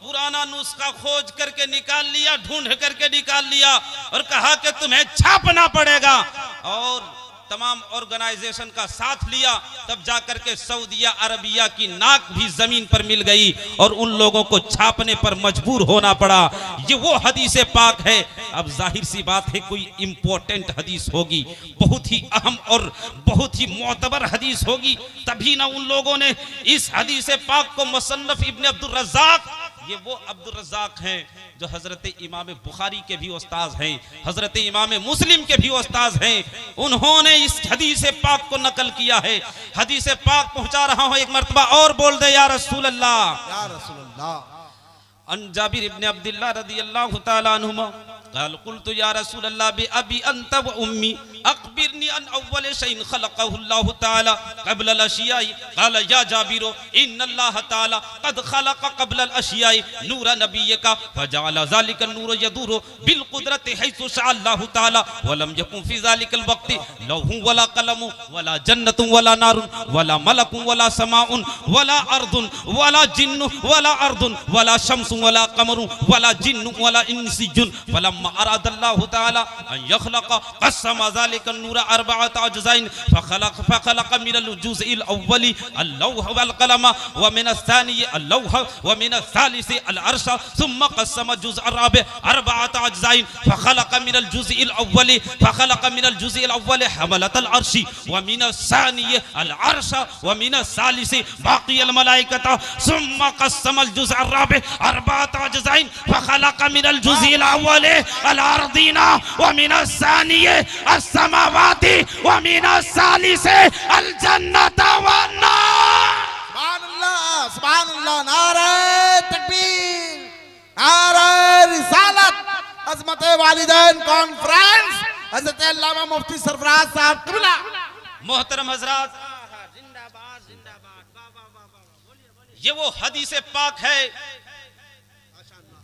पुराना नुस्खा खोज करके निकाल लिया, ढूंढ करके निकाल लिया और कहा कि तुम्हें छापना पड़ेगा, और तमाम ऑर्गेनाइजेशन का साथ लिया। तब जाकर के सऊदिया अरबिया की नाक भी जमीन पर मिल गई और उन लोगों को छापने पर मजबूर होना पड़ा। ये वो हदीस पाक है। अब जाहिर सी बात है कोई इंपॉर्टेंट हदीस होगी, बहुत ही अहम और बहुत ही मोतबर हदीस होगी, तभी ना उन लोगों ने इस हदीस पाक को मुसन्नफ इब्न अब्दुल रज़्ज़ाक़, ये वो अब्दुल रज़्ज़ाक़ हैं जो हजरत इमाम बुखारी के भी उस्ताद हैं, हजरत इमाम मुस्लिम के भी उस्ताद हैं, उन्होंने इस हदीस पाक को नकल किया है। हदीस पाक पहुंचा रहा हूं, एक मर्तबा और बोल दे या रसूल अल्लाह। या रसूल अल्लाह। अन जाबिर इब्न अब्दुल्लाह रज़ियल्लाहु तआला अन्हुमा क़ाल क़ुल्तु या रसूल अल्लाह बि अबी अंत व उम्मी अख़बिरनी अन अव्वल शैइन ख़लक़हु अल्लाहु तआला क़ब्ल अल अशियाई। क़ाल या जाबिर इन्नल्लाह तआला क़द ख़लक़ क़ब्ल अल अशियाई नूर नबिय्यका फजअल ज़ालिका नूर यदूरु बिल क़ुदरति हैसु शाअ अल्लाहु तआला व लम यकुन फ़ी ज़ालिकल वक़्ति लौहुन वला क़लमुन वला जन्नतुन वला नारुन वला मलकुन वला समाउन वला अर्दुन वला जिन्नुन वला अर्दुन वला शम्सुन वला क़मरुन वला जिन्नुन वला इंसियुन फलम्मा अरादल्लाहु तआला अन यख़लक़ क़स्सम ज़ालिका नूर अर्बअत अज्ज़ाइन फख़लक़ मिनल जुज़इल अव्वली अल-लौह वल क़लम व मिन अस-सानी अल-लौह व मिन अस-सालिस अल-अर्श सुम्मा क़स्सम जुज़ अर्बअ अर्बअत अज्ज़ाइन फख़लक़ मिनल जुज़इल अव्वली फख़लक़ मिनल जुज़इल अव्वली हमलतल अर्शी व मिन अस-सानी अल-अर्श व मिन अस-सालिस बाक़ियल मलाइकता सुम्मा क़स्सम अल-जुज़ अर्बअ अर्बअत अज्ज़ाइन फख़लक़ मिनल जुज़इल अव्वली अल-अर्दीना व मिन अस-सानी समावाती व मिन सालिस अल जन्नत वन नार। सुभान अल्लाह, नारे तकबीर, नारे रिसालत, अज़मत वालिदैन कॉन्फ्रेंस, हज़रत अल्लामा मुफ्ती सरफराज साहब क़िबला। मोहतरम हज़रात, ये वो हदीस पाक है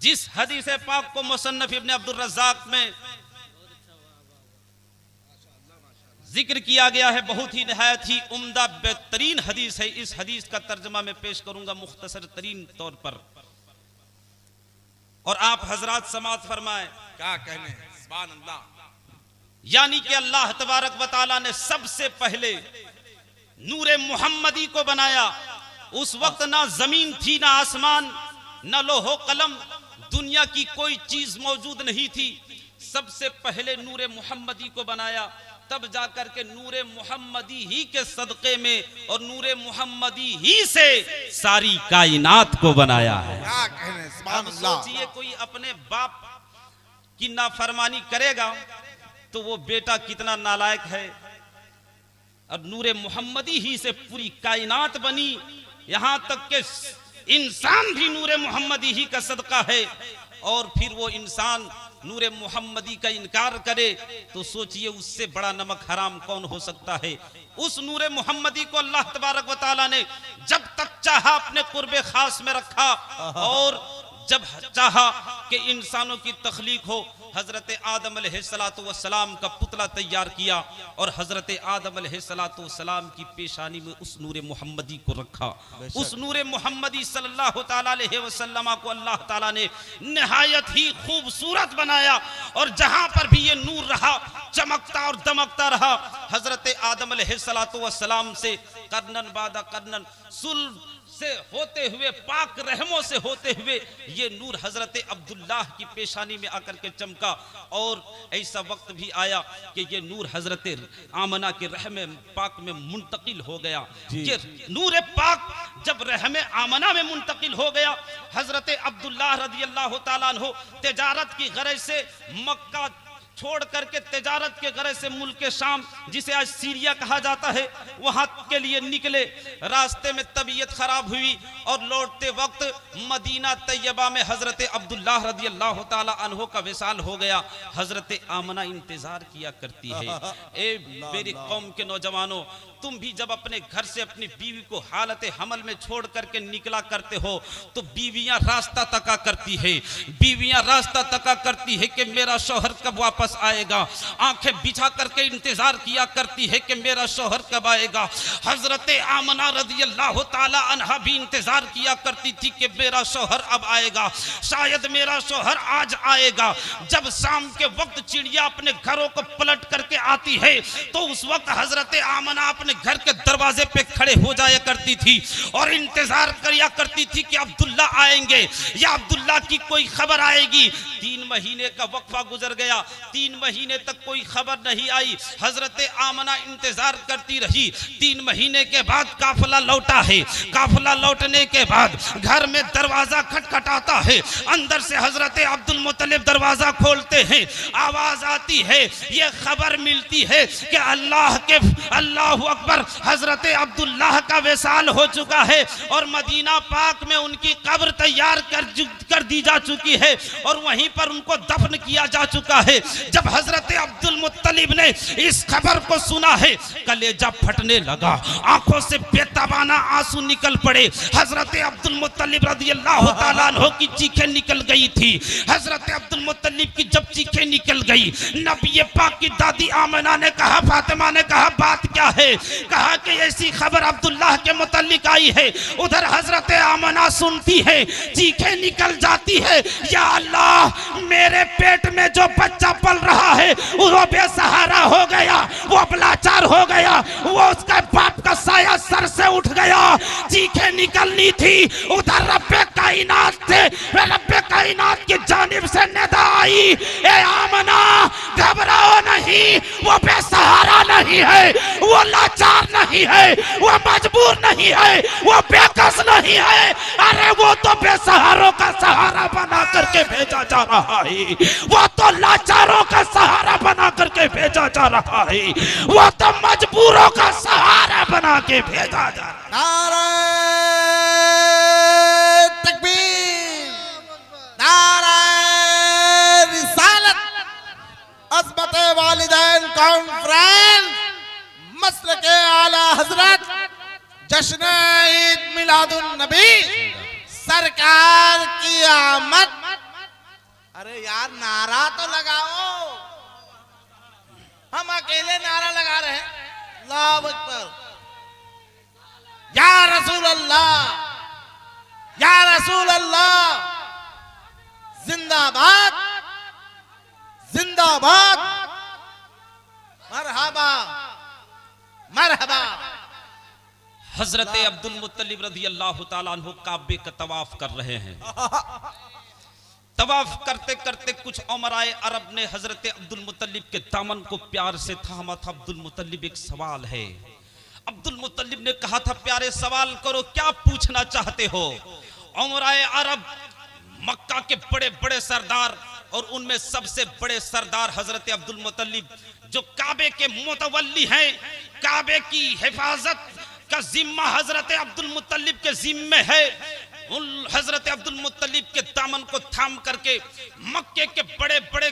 जिस हदीस पाक को मुसन्नफ इब्न अब्दुल रज़्ज़ाक़ में जिक्र किया गया है। बहुत ही निहायत ही उम्दा बेहतरीन हदीस है। इस हदीस का तर्जमा मैं पेश करूंगा मुख्तसर तरीन तौर पर, और आप हजरात समाअत फरमाएं। क्या कहने, सुभान अल्लाह। यानी कि अल्लाह तबारक व तआला ने सबसे पहले नूरे मुहम्मदी को बनाया। उस वक्त ना जमीन थी, ना आसमान, ना लोहो कलम, दुनिया की कोई चीज मौजूद नहीं थी। सबसे पहले नूरे मुहम्मदी को बनाया, तब जाकर के नूरे मुहम्मदी ही के सदक़े में और नूरे मुहम्मदी ही से सारी कायनात को बनाया है। क्या कहने, सुभान अल्लाह। सोचिए कोई अपने बाप की नाफरमानी करेगा तो वो बेटा कितना नालायक है, और नूरे मुहम्मदी ही से पूरी कायनात बनी। यहां तक के इंसान भी नूरे मुहम्मदी ही का सदका है, और फिर वो इंसान नूरे मुहम्मदी का इनकार करे तो सोचिए उससे बड़ा नमक हराम कौन हो सकता है। उस नूरे मुहम्मदी को अल्लाह तबारक व तआला ने जब तक चाहा अपने कुर्बे खास में रखा, और जब चाहा कि इंसानों की तख्लीक हो, हजरत आदम अलैहिस्सलातु वस्सलाम का पुतला तैयार किया और हजरत आदम अलैहिस्सलातु वस्सलाम की पेशानी में उस नूरे मुहम्मदी को रखा। उस नूरे मुहम्मदी सल्लल्लाहु ताला अलैहि वसल्लम को अल्लाह ताला ने निहायत ही खूबसूरत बनाया, और जहां पर भी ये नूर रहा चमकता और दमकता रहा। हजरत आदम अलैहिस्सलातु वस्सलाम से कर्नन बादा कर्नन सुल्ब से होते हुए, पाक रहमों से होते हुए ये नूर हजरत अब्दुल्लाह की पेशानी में आकर के चमका, और ऐसा वक्त भी आया कि ये नूर हजरत आमना के रहम पाक में मुंतकिल हो गया। ये नूर पाक जब रहम आमना में मुंतकिल हो गया, हजरत अब्दुल्लाह रज़ियल्लाहु ताला अन्हु तिजारत की गरज से मक्का छोड़ करके तिजारत के गरज से मुल्क शाम, जिसे आज सीरिया कहा जाता है, वहां के लिए निकले। रास्ते में तबीयत खराब हुई और लौटते वक्त मदीना तैयबा में हजरत अब्दुल्लाह रज़ियल्लाहु ताला अन्हु का विसाल हो गया। हजरत आमना इंतजार किया करती है। ए मेरी कौम के नौजवानों, तुम भी जब अपने घर से अपनी बीवी को हालत हमल में छोड़ करके निकला करते हो तो बीवियां रास्ता तका करती है, बीवियां रास्ता तका करती है कि मेरा शौहर कब वापस वापस आएगा। आंखें बिछा करके इंतजार किया करती है कि मेरा शौहर कब आएगा। हजरत आमना रज़ी अल्लाह ताला अन्हा भी इंतजार किया करती थी कि मेरा शौहर अब आएगा, शायद मेरा शौहर आज आएगा। जब शाम के वक्त चिड़िया अपने घरों को पलट करके आती है तो उस वक्त हजरत आमना अपने घर के दरवाजे पे खड़े हो जाया करती थी और इंतजार किया करती थी कि अब्दुल्ला आएंगे या अब्दुल्ला की कोई खबर आएगी। 3 महीने का वक्फा गुजर गया, 3 महीने तक कोई खबर नहीं आई। हजरत आमना इंतजार करती रही। 3 महीने के बाद काफिला लौटा है। काफिला लौटने के बाद घर में दरवाजा खटखटाता है। अंदर से हजरत अब्दुल मुत्तलिब दरवाजा खोलते हैं। आवाज आती है, ये खबर मिलती है कि अल्लाह अकबर, हजरत अब्दुल्लाह का विसाल हो चुका है और मदीना पाक में उनकी कब्र तैयार कर दी जा चुकी है और वहीं पर उनको दफन किया जा चुका है। जब हजरत अब्दुल मुत्तलिब ने इस खबर को सुना है, कलेजा फटने लगा, आंखों से बेतबाना आंसू निकल पड़े। हजरत अब्दुल मुत्तलिब रज़ियल्लाहु ताला अन्हु की चीखें निकल गई थी। हजरत अब्दुल मुत्तलिब की जब चीखें निकल गई, नबी पाक की दादी आमिना ने कहा, फातिमा ने कहा, बात क्या है? कहा कि ऐसी खबर अब्दुल्लाह के मुतल्लिक आई है। उधर हजरत आमिना सुनती है, चीखें निकल जाती है, या अल्लाह, मेरे पेट में जो बच्चा पल रहा है वो बेसहारा हो गया, वो लाचार हो गया, वो उसका बाप का साया सर से उठ गया। चीखें निकलनी थी। उधर रब्बे कायनात की जानिब से निदा आई, ए आमना, घबराओ नहीं, वो बेसहारा नहीं है, वो लाचार नहीं है, वो मजबूर नहीं है, वो बेकस नहीं है। अरे वो तो बेसहारों का सहारा बना करके भेजा जा रहा है, वो तो लाचारों का सहारा बना करके भेजा जा रहा है, वो तो मजबूरों का सहारा बना के भेजा जा रहा है। नारे तकबीर, नारे रिसालत, अज़मत वालिदैन कॉन्फ्रेंस, मस्ल के आला हजरत, जश्न ईद मिलादुन नबी, सरकार की आमद। अरे यार, नारा तो लगाओ। हम अकेले नारा लगा रहे हैं, अल्लाहु अकबर, या रसूल अल्लाह, या रसूल अल्लाह, जिंदाबाद, जिंदाबाद, मरहबा, मरहबा। हजरत अब्दुल मुत्तलिब रज़ियल्लाहु ताला अन्हु काबे का तवाफ कर रहे हैं। तवाफ करते करते कुछ उमराए अरब ने हजरत अब्दुल मुत्तलिब के दामन को प्यार से थामा था। अब्दुल मुत्तलिब, एक सवाल है। अब्दुल मुत्तलिब ने कहा था, प्यारे सवाल करो, क्या पूछना चाहते हो? उमराए अरब, मक्का के बड़े बड़े सरदार और उनमें सबसे बड़े सरदार हजरत अब्दुल मुत्तलिब, जो काबे के मुतवल्ली हैं, काबे की हिफाजत का जिम्मा हजरत अब्दुल मुत्तलिब के जिम्मे है। उन हजरत अब्दुल मुत्तलिब के दामन को थाम करके मक्के के बड़े बड़े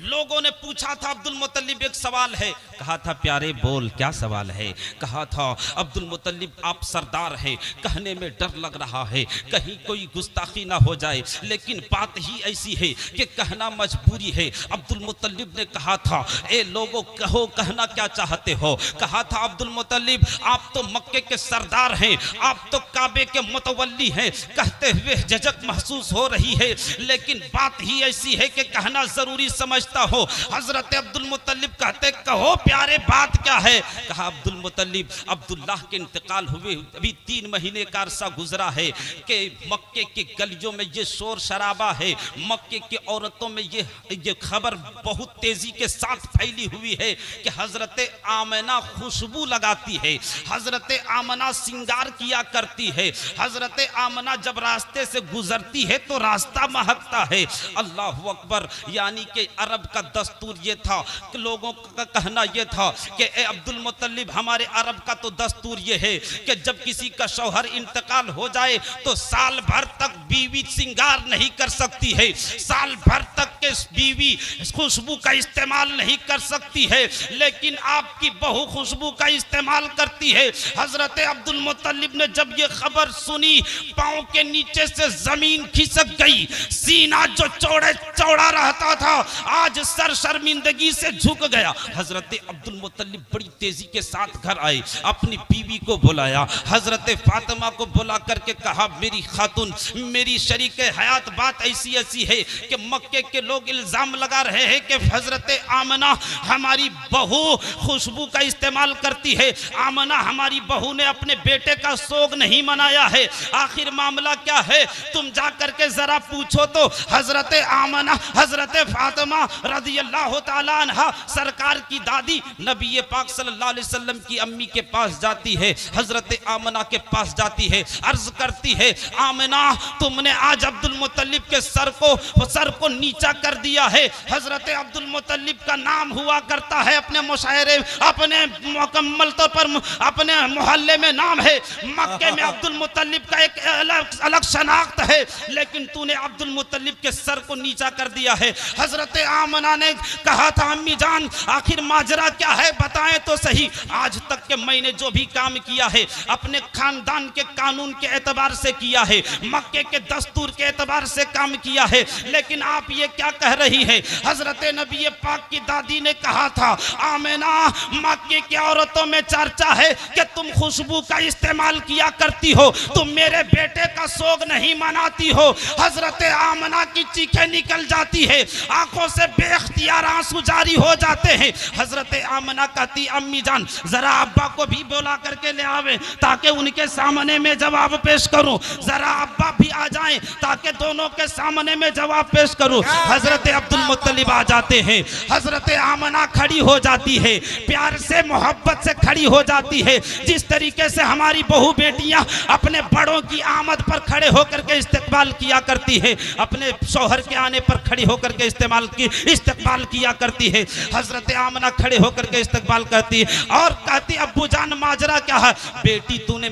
लोगों ने पूछा था, अब्दुल मुत्तलिब, एक सवाल है। कहा था, प्यारे बोल, क्या सवाल है? कहा था, अब्दुल मुत्तलिब, आप सरदार हैं, कहने में डर लग रहा है कहीं कोई गुस्ताखी ना हो जाए, लेकिन बात ही ऐसी है कि कहना मजबूरी है। अब्दुल मुत्तलिब ने कहा था, ए लोगों, कहो, कहना क्या चाहते हो? कहा था, अब्दुल मुत्तलिब, आप तो मक्के के सरदार हैं, आप तो काबे के मुतवल्ली हैं, कहते हुए झिझक महसूस हो रही है, लेकिन बात ही ऐसी है कि कहना जरूरी समझता हो। हजरत अब्दुल मुत्तलिब कहते, कहो प्यारे, बात क्या है? कहा, अब्दुल मुत्तलिब, अब्दुल्लाह के इंतकाल हुए अभी 3 महीने का अरसा गुजरा है कि मक्के की गलियों में ये शोर शराबा है, मक्के की औरतों में ये खबर बहुत तेजी के साथ फैली हुई है कि हजरत आमना खुशबू लगाती है, हजरत आमना सिंगार किया करती है, हजरत आमना जब रास्ते से गुजरती है तो रास्ता महकता है। अल्लाह अकबर। यानी कि अरब का दस्तूर ये था कि लोगों का कहना ये था कि ए अब्दुल मुत्तलिब, हमारे अरब का तो दस्तूर ये है कि जब किसी का शौहर इंतकाल हो जाए तो साल भर तक बीवी सिंगार नहीं कर सकती है, साल भर तक के बीवी खुशबू का इस्तेमाल नहीं कर सकती है, लेकिन आपकी बहू खुशबू का इस्तेमाल करती है। हजरत अब्दुल मुत्तलिब ने जब ये खबर सुनी, पांव के नीचे से जमीन खिसक गई। सीना जो चौड़ा रहता था आज सर शर्मिंदगी से झुक गया। हजरत अब्दुल मुत्तलिब बड़ी तेजी के साथ घर आए, अपनी बीवी को बुलाया, हजरत फातिमा को बुला करके कहा, मेरी खातून, मेरी शरीक हयात, बात ऐसी है कि मक्के के लोग इल्जाम लगा रहे हैं कि हजरत आमना हमारी बहू खुशबू का इस्तेमाल करती है। आमना हमारी बहू ने अपने बेटे का सोग नहीं मनाया है, आखिर मामला क्या है? तुम जा करके जरा पूछो तो। हजरत आमना, हजरत फातिमा रज़ी अल्लाह ताला अन्हा सरकार की दादी नबी पाक सल्लल्लाहु अलैहि वसल्लम की अम्मी के पास जाती है, हजरत आमना के पास जाती है, अर्ज करती है, आमना तुमने आज अब्दुल मुत्तलिब के सर को नीचा कर दिया है। हजरत अब्दुल मुत्तलिब का नाम हुआ करता है अपने मुशायरे, अपने मुकम्मल तौर पर अपने मोहल्ले में नाम है, मक्के में अब्दुल मुत्तलिब का एक अलग शनाख्त है, लेकिन तूने अब्दुल मुत्तलिब के सर को नीचा कर दिया है। हजरत आमना ने कहा था, अम्मी जान आखिर माजरा क्या है बताएं तो सही। आज तक के मैंने जो भी काम किया है अपने खानदान के कानून के एतबार से किया है, मक्के के दस्तूर के एतबार से काम किया है, लेकिन आप ये क्या कह रही है? हजरत नबी पाक की दादी ने कहा था, आमिना मक्के की औरतों में चर्चा है कि तुम खुशबू का इस्तेमाल किया करती हो, तुम मेरे बेटे का सोग नहीं मनाती हो। हजरत आमना की चीखें निकल जाती है, आंखों से बेख्तियार आंसू जारी हो जाते हैं। हजरत आमना कहती, अम्मी जान जरा अब्बा को भी बुला करके ले आवे ताकि उनके सामने में जवाब पेश करूं, जरा अब्बा भी आ जाएं ताकि दोनों के सामने में जवाब पेश करूं। हजरत अब्दुल मुत्तलिब आ जाते हैं, हजरत आमना खड़ी हो जाती है, प्यार से मोहब्बत से खड़ी हो जाती है, जिस तरीके से हमारी बहू बेटियां अपने बड़ों की आमद पर खड़े होकर के इस्तकबाल किया करती है, अपने शौहर के आने पर खड़ी होकर के इस्तकबाल किया करती है। हजरत आमना खड़े होकर के इस्तकबाल करती है और कहती, अब्बू जान माजरा क्या है? बेटी तूने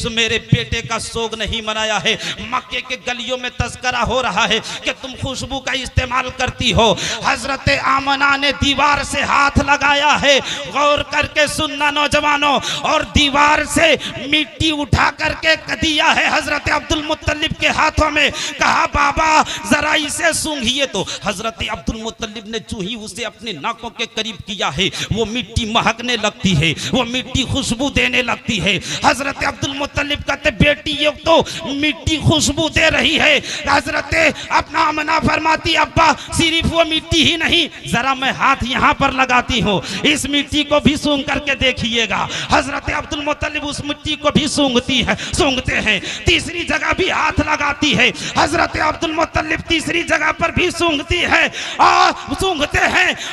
मेरे बेटे का सोग नहीं मनाया है, मक्के के गलियों में तस्करा हो रहा है कि तुम खुशबू का इस्तेमाल करती हो। हजरत आमना ने दीवार से हाथ लगाया है, गौर करके सुनना नौजवानों, और दीवार से मिट्टी उठा करके दिया है हजरत अब्दुल मुत्तलिब के हाथों में, कहा बाबा जरा इसे सूंघिए तो। हजरत अब्दुल मुत्तलिब ने जो ही उसे अपने नाकों के करीब किया है वो मिट्टी महकने लगती है, वो मिट्टी खुशबू देने लगती है। हजरत अब्दुल मुत्तलिब कहते, बेटी ये तो मिट्टी खुशबू दे रही है। हजरत अपना आमना फरमाती, अब्बा सिर्फ वो मिट्टी ही नहीं, जरा मैं हाथ यहाँ पर लगाती हूँ, इस मिट्टी को भी सूंघ करके देखिएगा। हजरत अब्दुल मुत्तलिब उस मिट्टी को भी सूंघते हैं, तीसरी जगह भी हाथ लगाती है। हजरत अब्दुल मुत्तलिब तीसरी जगह पर भी सूंघते हैं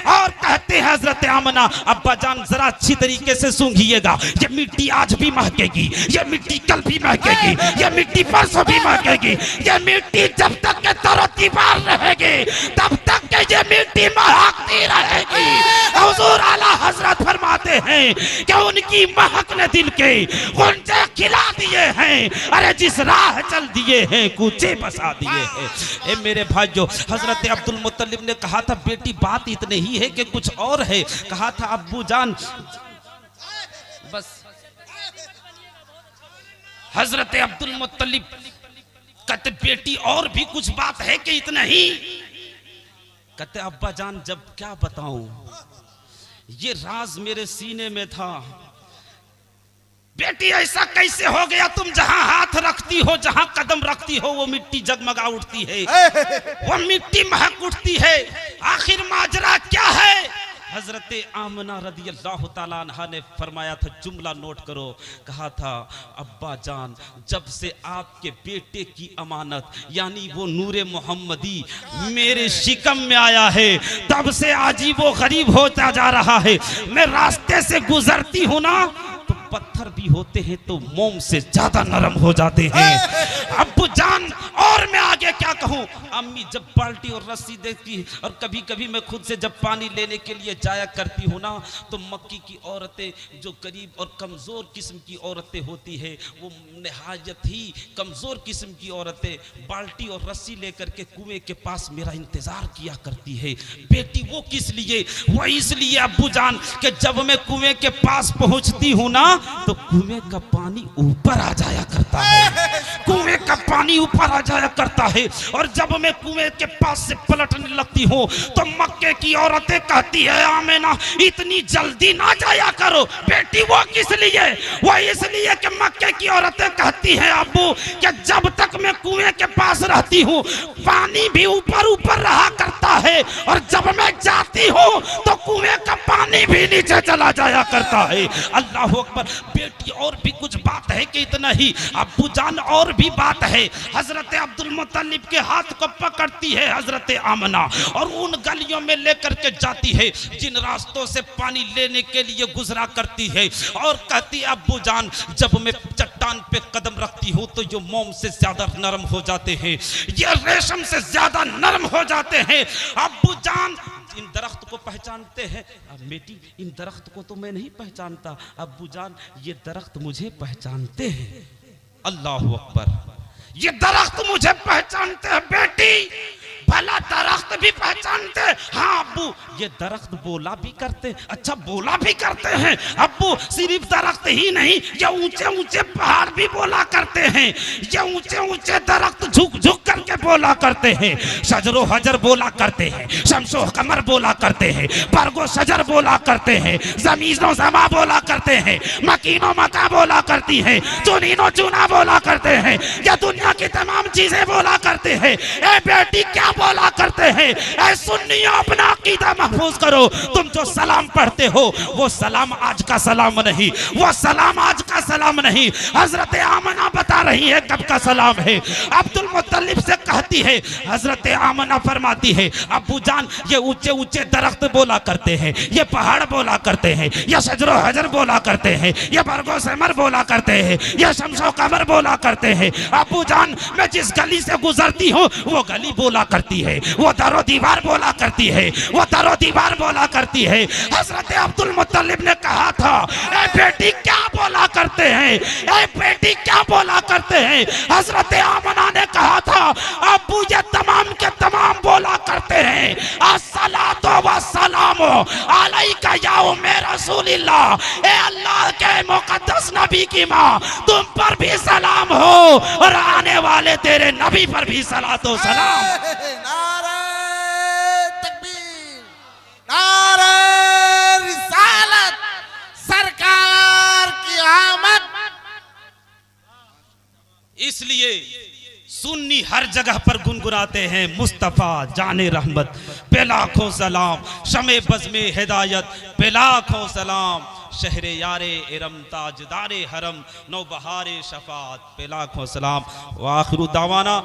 और कहते हैं हजरत आमना, अब्बा जान जरा अच्छी तरीके से सूंघिएगा, ये मिट्टी आज भी महकेगी, ये मिट्टी कल भी महकेगी, ये मिट्टी परसों भी महकेगी, ये मिट्टी जब तक के तरोतीबार रहेगी तब तक के ये मिट्टी महकती रहेगी। हुजूर आला हजरत फरमाते हैं कि उनकी महक ने दिल के गुंजे खिला दिए हैं, अरे जिस राह चल दिए हैं कूचे बसा दिए हैं। ए मेरे भाइयों, हजरत अब्दुल मुत्तलिब ने कहा था, बेटी बात इतनी ही है कि कुछ और है। कहा था, अब्बू जान बस। हजरत अब्दुल मुत्तलिब कहते, बेटी और भी कुछ बात है कि इतना ही? कहते, अब्बा जान जब क्या बताऊं, ये राज मेरे सीने में था। बेटी ऐसा कैसे हो गया, तुम जहां हाथ रखती हो, जहां कदम रखती हो, वो मिट्टी जगमगा उठती है, वो मिट्टी महक उठती है, आखिर माजरा क्या है? हजरत आमना रज़ी अल्लाह ताला अन्हा ने फरमाया था, जुमला नोट करो, कहा था, अब्बा जान जब से आपके बेटे की अमानत यानी वो नूरे मोहम्मदी मेरे शिकम में आया है, तब से आज ही वो गरीब होता जा रहा है। मैं रास्ते से गुजरती हूँ ना तो पत्थर भी होते हैं तो मोम से ज्यादा नरम हो जाते हैं। अब्बू जान और मैं आगे क्या कहूँ? अम्मी जब बाल्टी और रस्सी देती है और कभी कभी मैं खुद से जब पानी लेने के लिए जाया करती हूँ ना, तो मक्की की औरतें जो गरीब और कमज़ोर किस्म की औरतें होती है, वो नहायत ही कमज़ोर किस्म की औरतें बाल्टी और रस्सी लेकर के कुएं के पास मेरा इंतज़ार किया करती है। बेटी वो किस लिए? वो इसलिए अब्बू जान कि जब मैं कुएं के पास पहुँचती हूँ ना तो कुएं का पानी ऊपर आ जाया करता है, कुएं का पानी ऊपर आ जाया करता है, और जब मैं कुएं के पास से पलटने लगती हूँ तो मक्के की औरतें कहती है आमिना इतनी जल्दी ना जाया करो। बेटी वो किस लिए? वो इसलिए कि मक्के की औरतें कहती हैं अब्बू कि जब तक मैं कुएं के पास रहती हूँ पानी भी ऊपर ऊपर रहा करता है, और जब मैं जाती हूँ तो कुएं का पानी भी नीचे चला जाया करता है। अल्लाह अकबर। बेटी और भी कुछ बात है कि इतना ही? अब्बू जान और भी बात है। हजरत अब्दुल मुत्तलिब के हाथ को पकड़ती है हजरत आमना और उन गलियों में लेकर के जाती है जिन रास्तों से पानी लेने के लिए गुजरा करती है, और कहती है अब्बू जान जब मैं चट्टान पे कदम रखती हूँ तो जो मोम से ज्यादा नरम हो जाते हैं, ये रेशम से ज्यादा नरम हो जाते हैं। अब्बू जान इन दरख्त को पहचानते हैं? अब बेटी इन दरख्त को तो मैं नहीं पहचानता। अब्बू जान ये दरख्त मुझे पहचानते हैं। अल्लाह अकबर। ये दरख्त मुझे पहचानते हैं बेटी, भला दरख्त भी पहचानते? हाँ अब्बू ये दरख्त बोला भी करते। अच्छा बोला भी करते हैं अब्बू? सिर्फ दरख्त ही नहीं, ये ऊंचे ऊंचे पहाड़ भी बोला करते हैं। ये ऊंचे ऊंचे दरख्त झुक झुक करके बोला करते हैं। शजरो हजर बोला करते हैं, शमसो कमर बोला करते हैं, बरगो शजर बोला करते हैं, जमीनो जमा बोला करते हैं, मकीनो मका बोला करती हैं, चुनीनो चुना बोला करते हैं, ये दुनिया की तमाम चीजें बोला करते हैं। ए बेटी क्या बोला करते हैं? ऐ सुन्नियों अपना अकीदा महफूज करो। तुम जो सलाम पढ़ते हो वो सलाम आज का सलाम नहीं, वो सलाम आज का सलाम नहीं। हजरत आमना बता रही है कब का सलाम है। अब्दुल मुत्तलिब से कहती है, हजरत आमना फरमाती है अब्बू जान ये ऊंचे ऊंचे दरख्त बोला करते हैं, ये पहाड़ बोला करते हैं, ये शजरो हजर बोला करते हैं, ये बरगो समर बोला करते हैं, ये शमसो कमर बोला करते हैं। अब्बू जान मैं जिस गली से गुजरती हूँ वो गली बोला करती है, वो दरो दीवार बोला करती है, वो दरो दीवार बोला करती है। हजरत अब्दुल मुत्तलिब ने कहा था ए बेटी क्या बोला करते हैं? ए बेटी क्या बोला करते हैं? हजरत आमना ने कहा था अब्बू ये तमाम के तमाम बोला करते हैं अस्सलातु वस्सलामु अलैका या उम्मे रसूलिल्लाह। ए अल्लाह के मुकद्दस नबी की माँ तुम पर भी सलाम हो और आने वाले तेरे नबी पर भी सलातो सलाम। नारे तकबीर, नारे रिसालत, सरकार की आमद। इसलिए सुन्नी हर जगह पर गुनगुनाते हैं मुस्तफा जाने रहमत पे लाखों सलाम, शमे बज़्मे हिदायत पे लाखों सलाम, शहरे यारे इरम ताजदारे हरम नौबहारे शफात पे लाखों सलाम। व आखिरु दावाना।